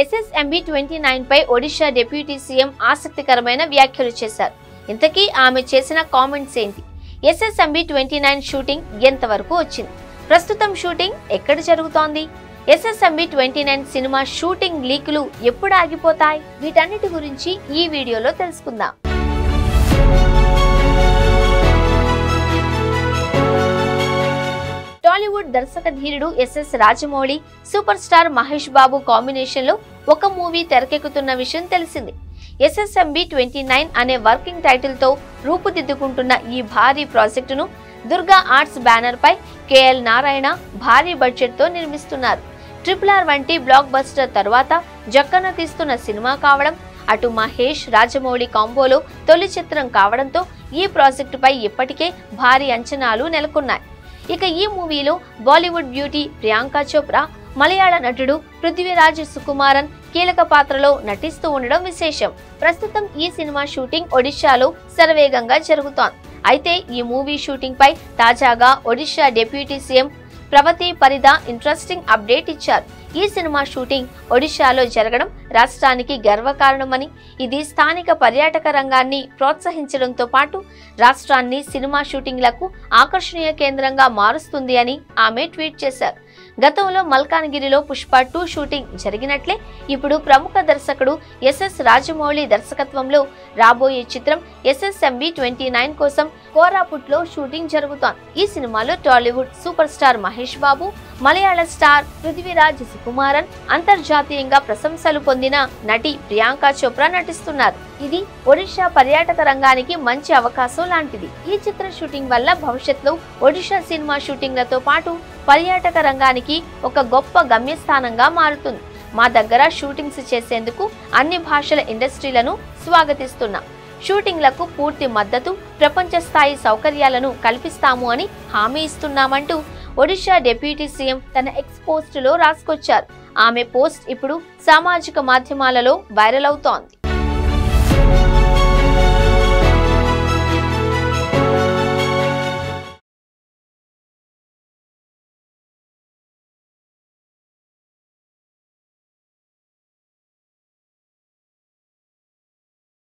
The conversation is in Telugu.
SSMB 29 పై ఒడిషా డిప్యూటీ సీఎం ఆసక్తికరమైన వ్యాఖ్యలు చేశారు. ఇంతకీ ఆమె చేసిన కామెంట్స్ ఏంటి? SSMB 29 షూటింగ్ ఎంతవరకు వచ్చింది? ప్రస్తుతం షూటింగ్ ఎక్కడ జరుగుతోంది? SSMB 29 సినిమా షూటింగ్ లీకులు ఎప్పుడు ఆగిపోతాయి? వీటన్నిటి గురించి ఈ వీడియోలో తెలుసుకుందాం. టాలీవుడ్ దర్శక ధీరుడు SS Rajamouli, super star Mahesh Babu combination లో ఒక మూవీ తెరకెక్కుతున్న విషయం తెలిసింది. SSMB 29 అనే వర్కింగ్ టైటిల్ తో రూపుదిద్దుకుంటున్న ఈ భారీ ప్రాజెక్టును దుర్గా ఆర్ట్స్ బ్యానర్ పై KL నారాయణ భారీ బడ్జెట్ తో నిర్మిస్తున్నారు. RRR వంటి బ్లాక్ బస్టర్ తర్వాత జక్కన తీస్తున్న సినిమా కావడం, అటు మహేష్ రాజమౌళి కాంబోలో తొలి చిత్రం కావడంతో ఈ ప్రాజెక్టుపై ఇప్పటికే భారీ అంచనాలు నెలకొన్నాయి. ఇక ఈ మూవీలో బాలీవుడ్ బ్యూటీ ప్రియాంక చోప్రా, మలయాళ నటుడు పృథ్వీరాజ్ సుకుమారన్ కీలక పాత్రలో నటిస్తూ ఉండడం విశేషం. ప్రస్తుతం ఈ సినిమా షూటింగ్ ఒడిషాలో శరవేగంగా జరుగుతోంది. అయితే ఈ మూవీ షూటింగ్ పై తాజాగా Odisha deputy CM Pravati Parida interesting update ఇచ్చారు. ఈ సినిమా షూటింగ్ ఒడిషాలో జరగడం రాష్ట్రానికి గర్వకారణమని, ఇది స్థానిక పర్యాటక రంగాన్ని ప్రోత్సహించడంతో పాటు రాష్ట్రాన్ని సినిమా షూటింగ్లకు ఆకర్షణీయ కేంద్రంగా మారుస్తుంది అని ఆమె ట్వీట్ చేశారు. గతంలో మల్కాన్గిరిలో పుష్ప 2 షూటింగ్ జరిగినట్లే ఇప్పుడు ప్రముఖ దర్శకుడు SS రాజమౌళి దర్శకత్వంలో రాబోయే చిత్రం SSMB 29 కోసం కోరాపుట్ లో షూటింగ్ జరుగుతోంది. ఈ సినిమాలో టాలీవుడ్ సూపర్ స్టార్ మహేష్ బాబు, మలయాళ స్టార్ పృథ్వీరాజ్ సుకుమారన్, అంతర్జాతీయంగా ప్రశంసలు పొందిన నటి ప్రియాంక చోప్రా నటిస్తున్నారు. ఇది ఒడిషా పర్యాటక రంగానికి మంచి అవకాశం లాంటిది. ఈ చిత్ర షూటింగ్ వల్ల భవిష్యత్తులో ఒడిషా సినిమా షూటింగ్లతో పాటు పర్యాటక రంగానికి ఒక గొప్ప గమ్యస్థానంగా మారుతుంది. మా దగ్గర షూటింగ్స్ చేసేందుకు అన్ని భాషల ఇండస్ట్రీలను స్వాగతిస్తున్నాం. షూటింగ్లకు పూర్తి మద్దతు, ప్రపంచ స్థాయి సౌకర్యాలను కల్పిస్తాము అని హామీ ఇస్తున్నామంటూ ఒడిషా డిప్యూటీ సీఎం తన ఎక్స్ పోస్ట్ లో రాసుకొచ్చారు. ఆమె పోస్ట్ ఇప్పుడు సామాజిక మాధ్యమాలలో వైరల్ అవుతోంది.